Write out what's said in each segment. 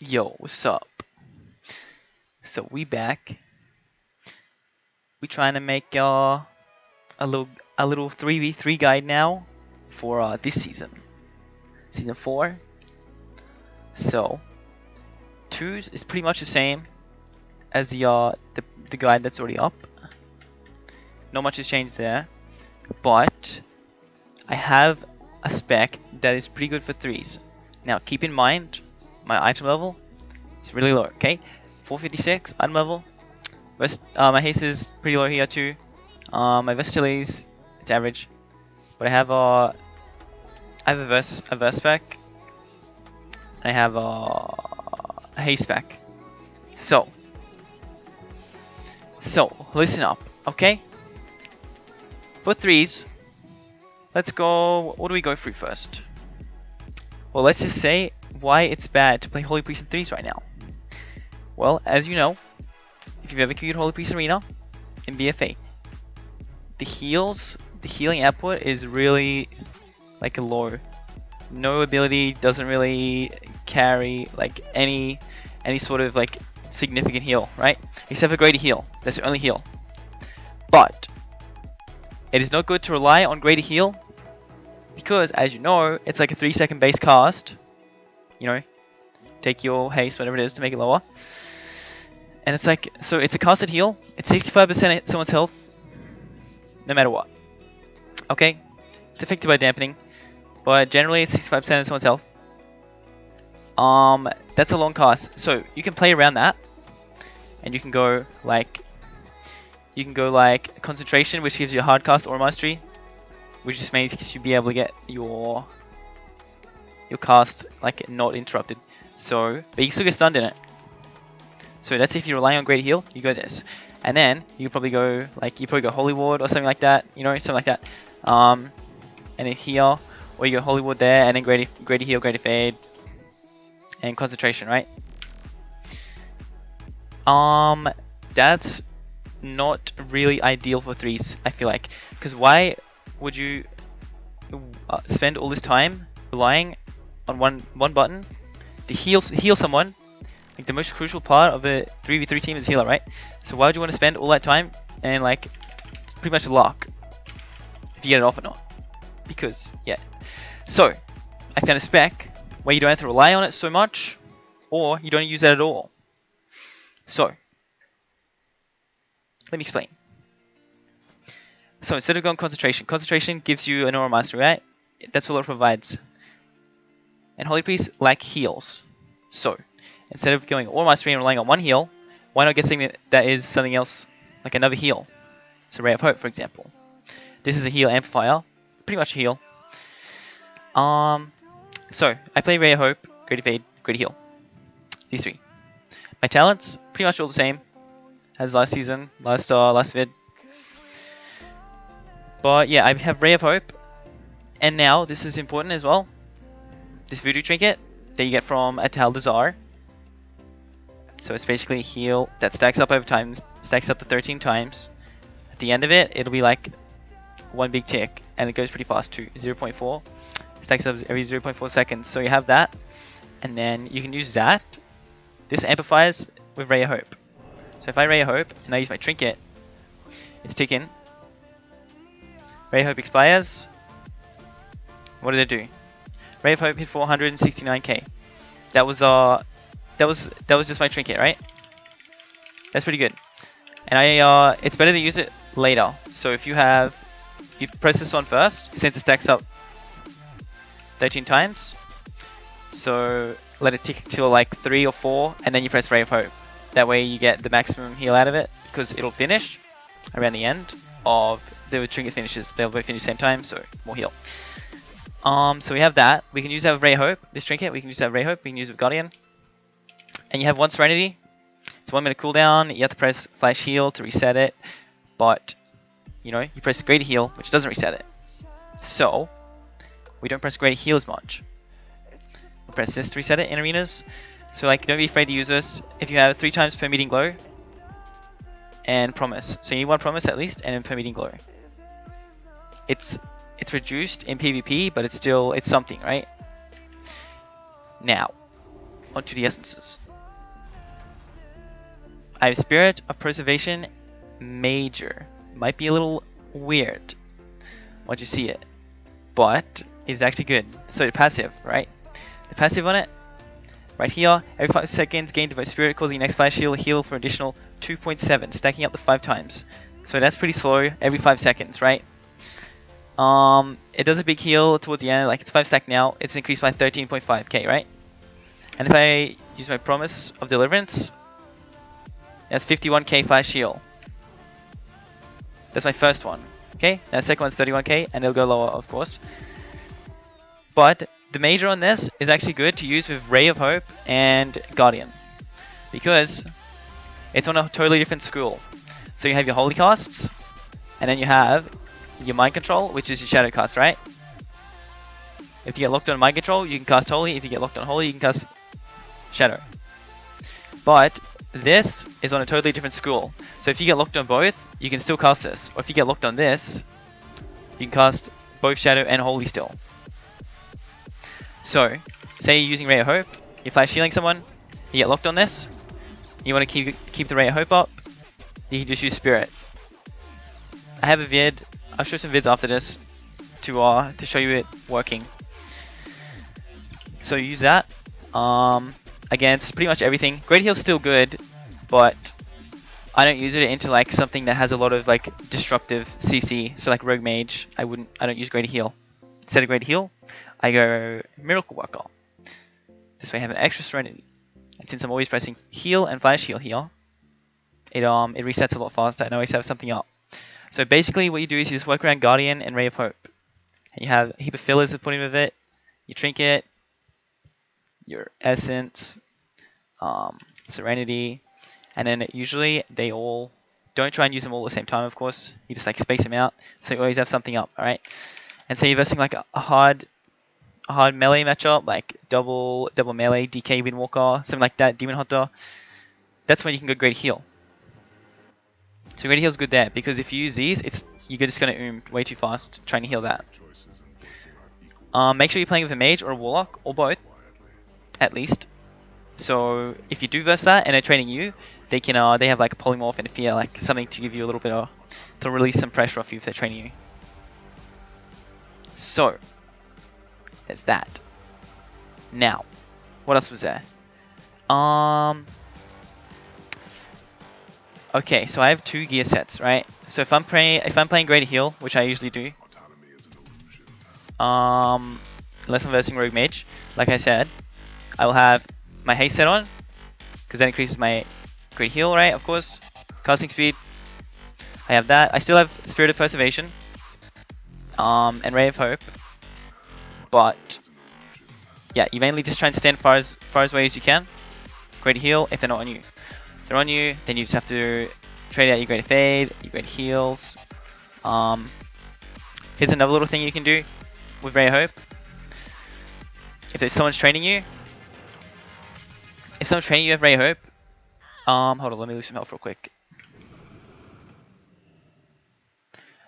Yo, what's up? So we back. We trying to make a little 3v3 guide now for this season, season 4. So 2 is pretty much the same as the guide that's already up. Not much has changed there, but I have a spec that is pretty good for 3s. Now keep in mind my item level is really low. Okay, 456 item level. My haste is pretty low here too. My versatility it's average, but I have a verse spec. And I have a haste spec. So listen up, okay? For 3s, let's go. What do we go through first? Well, let's just say why it's bad to play Holy Priest in 3s right now. Well, as you know, if you've ever queued Holy Priest Arena in BFA, the healing output is really like a low. No ability doesn't really carry like any sort of like significant heal, right? Except for Greater Heal. That's the only heal. But it is not good to rely on Greater Heal because, as you know, it's like a 3-second base cast. You know, take your haste, whatever it is, to make it lower. And it's like, so it's a casted heal. It's 65% someone's health, no matter what. Okay, it's affected by dampening, but generally it's 65% of someone's health. That's a long cast, so you can play around that, and you can go like concentration, which gives you a hard cast or mastery, which just means you'll be able to get your cast like not interrupted. So, but you still get stunned in it. So that's if you're relying on Greater Heal, you go this. And then you probably go Holy Ward or something like that, you know, something like that. And then here, or you go Holy Ward there, and then Greater Heal, Greater Fade, and concentration, right? That's not really ideal for 3s, I feel like, because why would you spend all this time relying on one button to heal someone? Like the most crucial part of a 3v3 team is healer, right? So why would you want to spend all that time and like it's pretty much luck if you get it off or not? Because yeah. So I found a spec where you don't have to rely on it so much, or you don't use that at all. So let me explain. So instead of going concentration gives you an aura mastery, right? That's all it provides. And Holy Priest like heals. So instead of going aura mastery and relying on one heal, why not get something that is something else, like another heal? So Ray of Hope, for example. This is a heal amplifier, pretty much a heal. So I play Ray of Hope, Greater Fade, Greater Heal. These 3. My talents, pretty much all the same as last season, last vid. But yeah, I have Ray of Hope, and now this is important as well. This Voodoo Trinket that you get from Atal Dazar. So it's basically a heal that stacks up over time, stacks up to 13 times. At the end of it, it'll be like one big tick, and it goes pretty fast too, 0.4. It stacks up every 0.4 seconds. So you have that, and then you can use that. This amplifies with Ray of Hope. So if I Ray of Hope and I use my trinket, it's ticking. Ray of Hope expires. What did it do? Ray of Hope hit 469k. That was just my trinket, right? That's pretty good. And it's better to use it later. So if you press this one first, since it stacks up 13 times. So let it tick till like 3 or 4, and then you press Ray of Hope. That way you get the maximum heal out of it, because it'll finish around the end of the trinket finishes. They'll both finish the same time, so more heal. So we have that. We can use that with Ray of Hope, this trinket. We can use that with Ray of Hope. We can use it with Guardian. And you have one Serenity. It's 1 minute cooldown. You have to press Flash Heal to reset it. But, you know, you press Greater Heal, which doesn't reset it. So, we don't press Greater Heal as much. We press this to reset it in arenas. So, like, don't be afraid to use this. If you have 3 times per meeting glow. And Promise. So, you need 1 Promise at least, and then per meeting glow. It's reduced in PvP, but it's something, right? Now, onto the essences. I have Spirit of Preservation Major. Might be a little weird once you see it, but it's actually good. So the passive, right? The passive on it, right here, every 5 seconds gain Devote Spirit, causing next flash heal for additional 2.7, stacking up to 5 times. So that's pretty slow, every 5 seconds, right? It does a big heal towards the end, like it's 5 stack now, it's increased by 13.5k, right? And if I use my Promise of Deliverance, that's 51k flash heal. That's my first one, okay? Now the second one's 31k, and it'll go lower, of course. But the major on this is actually good to use with Ray of Hope and Guardian, because it's on a totally different school. So you have your Holy casts, and then you have your Mind Control, which is your Shadow cast, right? If you get locked on Mind Control, you can cast Holy. If you get locked on Holy, you can cast Shadow. But this is on a totally different school. So if you get locked on both, you can still cast this. Or if you get locked on this, you can cast both Shadow and Holy still. So, say you're using Ray of Hope, you're flash healing someone, you get locked on this, you want to keep the Ray of Hope up, you can just use Spirit. I have a vid, I'll show some vids after this to show you it working. So use that against pretty much everything. Great Heal's still good, but I don't use it into like something that has a lot of like destructive CC. So like Rogue Mage, I don't use Great Heal. Instead of Great Heal, I go Miracle Worker. This way I have an extra Serenity. And since I'm always pressing Heal and Flash Heal here, it resets a lot faster and I always have something up. So basically what you do is you just work around Guardian and Ray of Hope. And you have a heap of fillers to put in with it. Your Trinket, your Essence, Serenity, and then usually they all, don't try and use them all at the same time, of course. You just like space them out, so you always have something up, alright? And so you're versing like a hard melee matchup, like double melee, DK Windwalker, something like that, Demon Hunter. That's when you can go Great Heal. So Great Heal's good there, because if you use these, you're just gonna way too fast trying to heal that. Make sure you're playing with a Mage or a Warlock, or both, at least. So if you do verse that and they're training you, they have like a Polymorph and a Fear, like something to give you a little bit to release some pressure off you if they're training you. So there's that. Now, what else was there? Okay, so I have 2 gear sets, right? So if I'm playing Greater Heal, which I usually do, unless I'm versing Rogue Mage, like I said, I will have my haste set on, because that increases my Great Heal, right? Of course, casting speed. I have that. I still have Spirit of Preservation, and Ray of Hope, but yeah, you mainly just try and stand far away as you can. Great Heal if they're not on you. If they're on you, then you just have to trade out your Greater Fade, your Greater Heals. Here's another little thing you can do with Ray of Hope. If someone's training you, with Ray of Hope, hold on, let me lose some health real quick.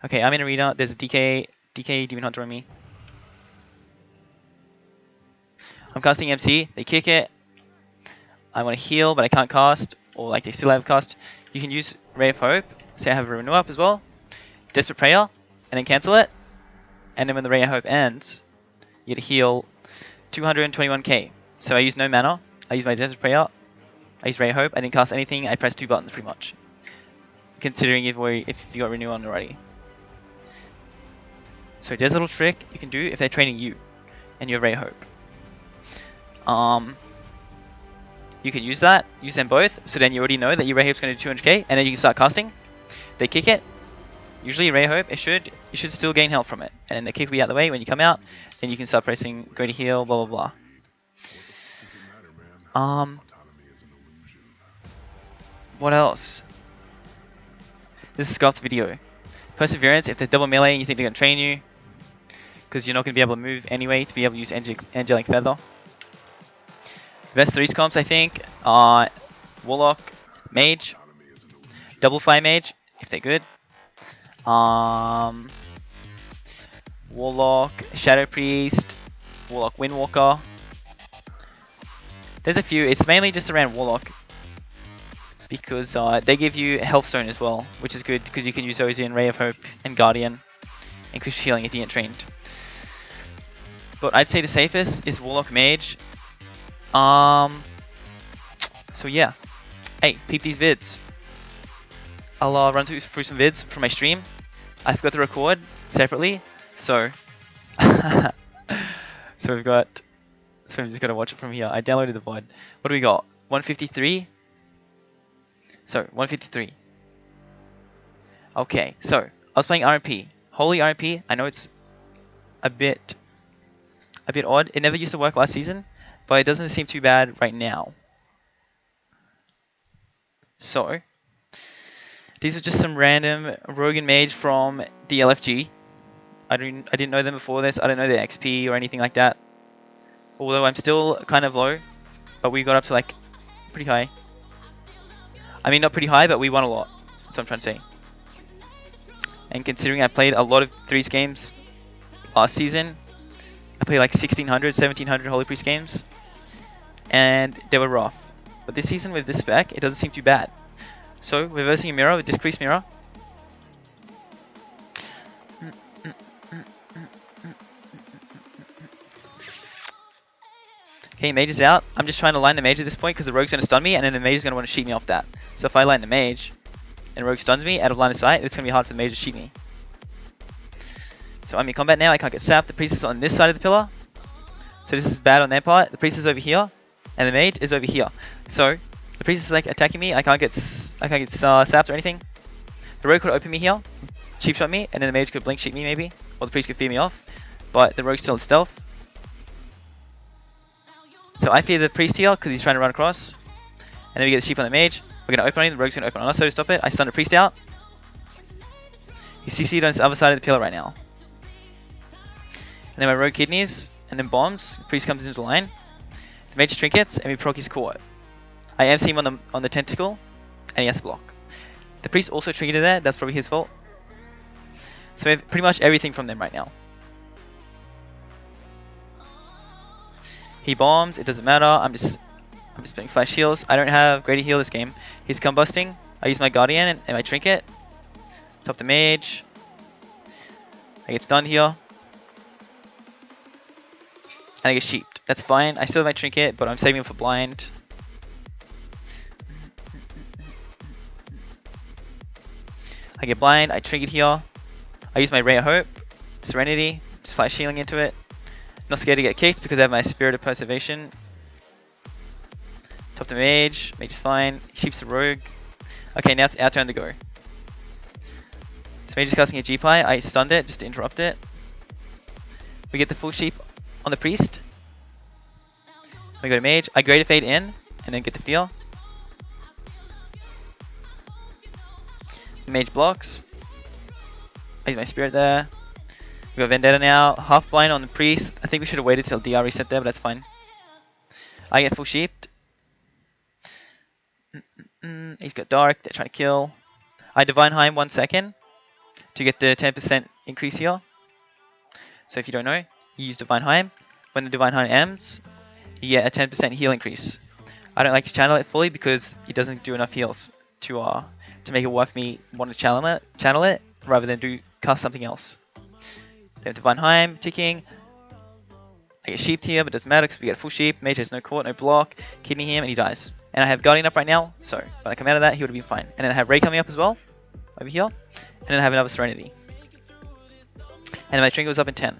Okay, I'm in arena. There's a DK Demon Hunter on me. I'm casting MC. They kick it. I want to heal, but I can't cast, or like they still have cast. You can use Ray of Hope. Say I have a Renew up as well. Desperate Prayer, and then cancel it. And then when the Ray of Hope ends, you get to heal 221k. So I use no mana. I use my Desperate Prayer. I use Ray of Hope. I didn't cast anything. I press 2 buttons pretty much. Considering if you got Renew on already. So there's a little trick you can do if they're training you, and you have Ray of Hope. You can use that, use them both, so then you already know that your Ray of Hope's going to do 200k, and then you can start casting. They kick it. Usually Ray of Hope, you should still gain health from it, and then the kick will be out the way when you come out. Then you can start pressing Greater Heal, blah blah blah. What else? This is Scott's video. Perseverance, if they're double melee and you think they're going to train you, because you're not going to be able to move anyway to be able to use Angelic Feather. Best 3's comps, I think, Warlock, Mage, Double Fire Mage, if they're good. Warlock, Shadow Priest, Warlock Windwalker, There's a few. It's mainly just around Warlock. Because they give you Healthstone as well, which is good because you can use those in Ray of Hope and Guardian. Increase healing if you get trained. But I'd say the safest is Warlock Mage. So yeah. Hey, peep these vids. I'll run through some vids from my stream. I forgot to record separately, so so we've just gotta watch it from here. I downloaded the VOD. What do we got? 153. So 153. Okay, so I was playing RMP. Holy RMP. I know it's a bit odd. It never used to work last season, but it doesn't seem too bad right now. So these are just some random rogue and mage from the LFG. I didn't know them before this. I don't know their XP or anything like that. Although I'm still kind of low, but we got up to like pretty high. I mean, not pretty high, but we won a lot. That's what I'm trying to say. And considering I played a lot of Threes games last season, I played like 1600, 1700 Holy Priest games, and they were rough. But this season with this spec, it doesn't seem too bad. So we're versing a mirror with Decreased Mirror. Okay, mage is out. I'm just trying to line the mage at this point because the rogue's going to stun me, and then the mage is going to want to sheet me off that. So if I line the mage, and rogue stuns me out of line of sight, it's going to be hard for the mage to sheet me. So I'm in combat now. I can't get sapped. The priest is on this side of the pillar. So this is bad on their part. The priest is over here, and the mage is over here. So the priest is like attacking me. I can't get sapped or anything. The rogue could open me here, cheap shot me, and then the mage could blink sheet me maybe, or the priest could fear me off. But the rogue's still in stealth. So I fear the priest here because he's trying to run across. And then we get the sheep on the mage. We're going to open on him. The rogue's going to open on us, so to stop it. I stun the priest out. He's CC'd on the other side of the pillar right now. And then my rogue kidneys, and then bombs. The priest comes into the line. The mage trinkets, and we proc his court. I am seeing him on the tentacle, and he has to block. The priest also triggered it there. That's probably his fault. So we have pretty much everything from them right now. He bombs. It doesn't matter. I'm just playing flash heals. I don't have greater heal this game. He's combusting. I use my guardian and my trinket. Top the mage. I get stunned here. And I get sheeped. That's fine. I still have my trinket, but I'm saving him for blind. I get blind. I trinket here. I use my Ray of Hope. Serenity. Just flash healing into it. Not scared to get kicked because I have my Spirit of Preservation. Top the mage. Mage is fine. Sheep's the rogue. Okay, now it's our turn to go. So mage is casting a G-Ply. I stunned it just to interrupt it. We get the full sheep on the priest. We go to mage. I greater fade in and then get the fear. The mage blocks. I use my spirit there. We got Vendetta now. Half blind on the priest. I think we should have waited till DR reset there, but that's fine. I get full sheeped. He's got dark. They're trying to kill. I divine Heim 1 second to get the 10% increase here. So if you don't know, you use divine Heim. When the divine Heim ends, you get a 10% heal increase. I don't like to channel it fully because it doesn't do enough heals to make it worth me wanting to channel it rather than cast something else. Then divine Heim ticking. I get sheeped here, but it doesn't matter because we get a full sheep. Mage has no court, no block. Kidney him, and he dies. And I have Guardian up right now, so when I come out of that, he would have been fine. And then I have Ray coming up as well, over here. And then I have another Serenity. And my trinket was up in 10.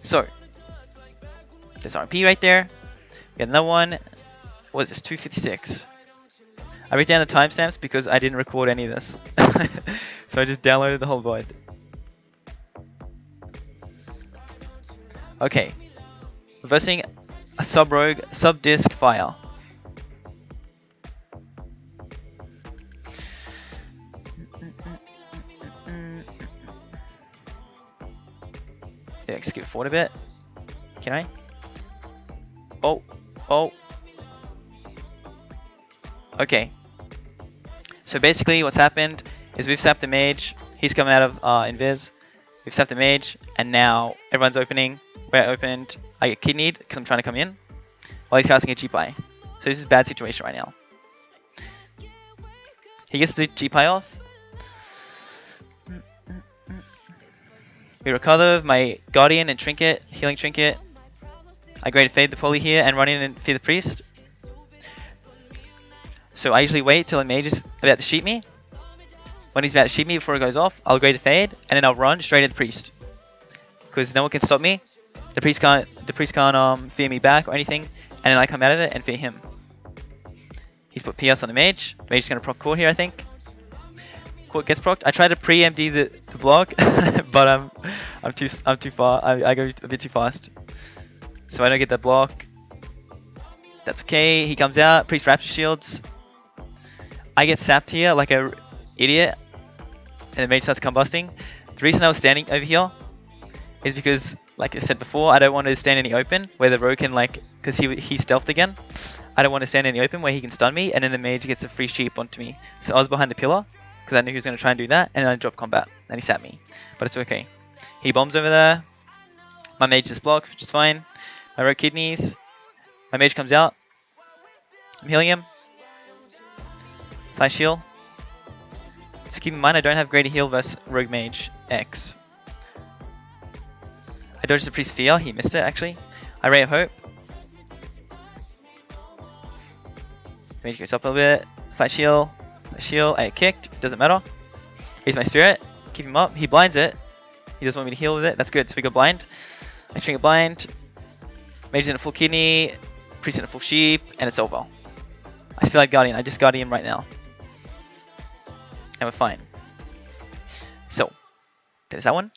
So, there's RMP right there. We got another one. What is this? 256. I wrote down the timestamps because I didn't record any of this. So I just downloaded the whole VOD. Okay. Reversing a sub-rogue, sub-disc fire. Yeah, skip forward a bit. Can I? Oh. Okay. So basically what's happened is we've sapped the mage. He's come out of invis. We've sapped the mage, and now everyone's opening. We're opened. I get kidneyed because I'm trying to come in while he's casting a G-Ply. So So this is a bad situation right now. He gets the G-Pie off. We recover my Guardian and Trinket, Healing Trinket. I grade fade the poly here and run in and feed the Priest. So I usually wait till a mage is about to sheep me. When he's about to sheep me before it goes off, I'll grade a fade and then I'll run straight at the Priest. Because no one can stop me. The Priest can't fear me back or anything. And then I come out of it and fear him. He's put PS on the mage. The mage is going to proc Court here, I think. Court gets procced. I try to pre-MD the block, but I'm too far. I go a bit too fast. So I don't get that block. That's okay. He comes out. Priest Rapture Shields. I get sapped here like a idiot. And the mage starts combusting. The reason I was standing over here is because, like I said before, I don't want to stand in the open where the rogue can, like, because he stealthed again. I don't want to stand in the open where he can stun me and then the mage gets a free sheep onto me. So I was behind the pillar because I knew he was going to try and do that, and then I dropped combat and he sapped me. But it's okay. He bombs over there. My mage just blocks, which is fine. My rogue kidneys. My mage comes out. I'm healing him. Flash shield. So keep in mind I don't have greater heal versus rogue mage X. I dodged the priest fear. He missed it actually. I ray of hope. Mage goes up a little bit. Flash shield. I get kicked. Doesn't matter. Here's my spirit. Keep him up. He blinds it. He doesn't want me to heal with it. That's good. So we go blind. I trinket blind. Mage's in a full kidney. Priest in a full sheep. And it's over. I still had Guardian. I just Guardian right now. And we're fine. So, there's that one.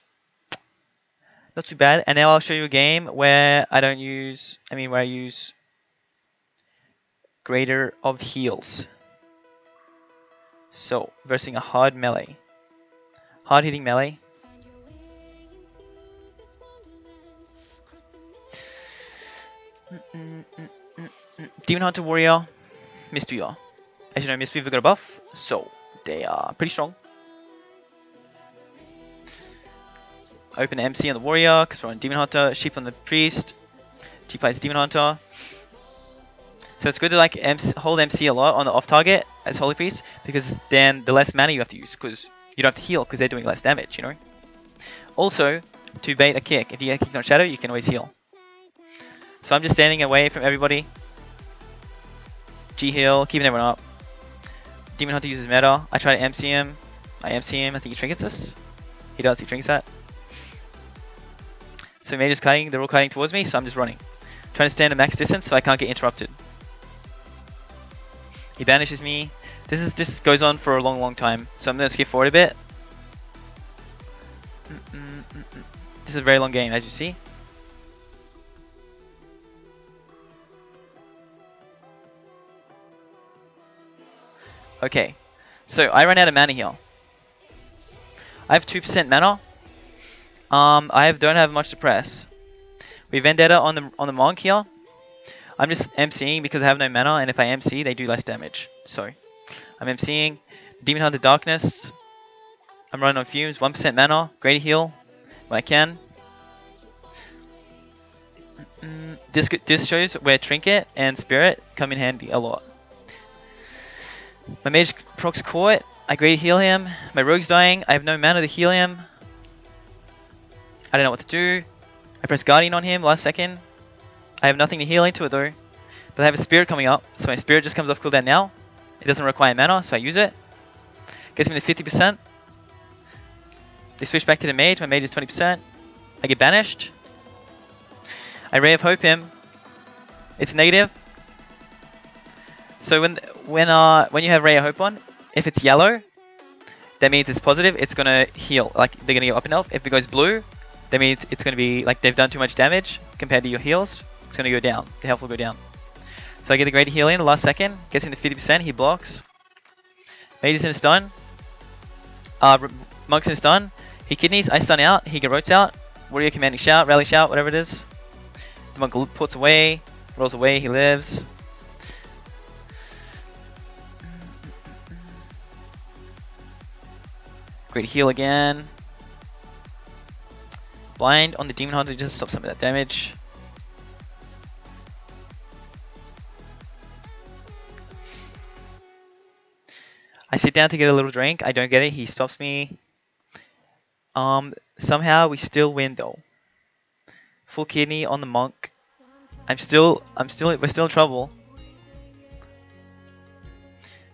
Not too bad. And now I'll show you a game where I use Greater of Heals. So, versing a hard melee. Hard hitting melee. Demon Hunter Warrior. Mistweaver. As you know, Mistweaver got a buff. So, they are pretty strong. Open MC on the Warrior, because we're on Demon Hunter. Sheep on the Priest. G-Pies Demon Hunter. So it's good to like hold MC a lot on the off target as Holy Priest, because then the less mana you have to use, because you don't have to heal, because they're doing less damage, you know? Also, to bait a kick, if you get kicked on Shadow, you can always heal. So I'm just standing away from everybody. G-heal, keeping everyone up. Demon Hunter uses meta. I try to MC him. I MC him. I think he trinkets us. He does. He trinkets that. So mage is kiting. They're all kiting towards me, so I'm just running. Trying to stand a max distance so I can't get interrupted. He banishes me. This goes on for a long time. So I'm going to skip forward a bit. This is a very long game, as you see. Okay, so I ran out of mana here. I have 2% mana. Don't have much to press. We Vendetta on the Monk here. I'm just MCing because I have no mana, and if I MC, they do less damage. So, I'm MCing. Demon Hunter Darkness. I'm running on fumes. 1% mana. Greater heal when I can. This shows where Trinket and Spirit come in handy a lot. My mage procs Court. I greater heal him. My rogue's dying. I have no mana to heal him. I don't know what to do. I press Guardian on him last second. I have nothing to heal into it though. But I have a Spirit coming up. So my Spirit just comes off cooldown now. It doesn't require mana, so I use it. Gets me to 50%. They switch back to the mage. My mage is 20%. I get banished. I Ray of Hope him. It's negative. So when you have Ray of Hope on, if it's yellow, that means it's positive. It's gonna heal, like they're gonna go up in health. If it goes blue, that means it's gonna be like they've done too much damage compared to your heals. It's gonna go down. The health will go down. So I get the greater heal in the last second. Gets into 50%. He blocks. Mage is in a stun. Monk's in a stun. He kidneys. I stun out. He rotates out. Warrior commanding shout, rally shout, whatever it is. The monk puts away, rolls away. He lives. Great heal again. Blind on the Demon Hunter just stop some of that damage. I sit down to get a little drink. I don't get it. He stops me. Somehow we still win though. Full kidney on the monk. We're still in trouble.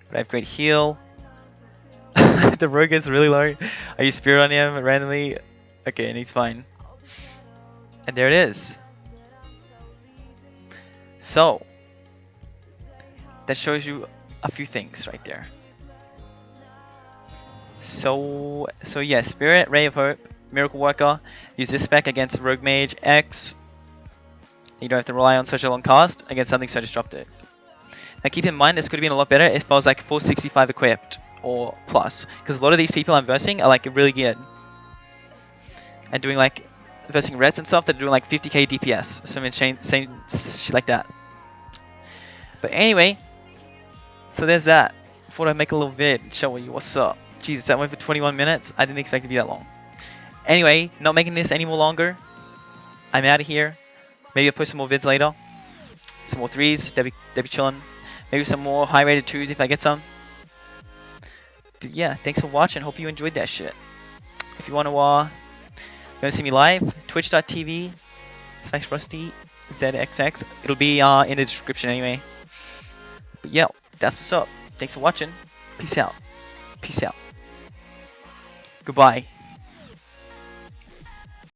But I have great heal. The rogue is really low. I use spirit on him randomly. Okay, and he's fine. And there it is. So that shows you a few things right there. So yeah, Spirit, Ray of Hope, Miracle Worker. Use this spec against Rogue Mage X. You don't have to rely on such a long cast against something so disruptive. Now keep in mind this could have been a lot better if I was like 465 equipped or plus, because a lot of these people I'm versing are like really good and doing like versing reds and stuff that are doing like 50k DPS, some insane shit like that. But anyway, so there's that. Thought I'd make a little vid and show you what's up. Jesus, that went for 21 minutes. I didn't expect it to be that long. Anyway, not making this any more longer. I'm out of here. Maybe I'll post some more vids later. Some more 3s, they'll be chilling. Maybe some more high rated 2s if I get some. But yeah, thanks for watching. Hope you enjoyed that shit. If you want to see me live, twitch.tv/RustyZXX. It'll be in the description anyway. But yeah, that's what's up. Thanks for watching. Peace out. Peace out. Goodbye.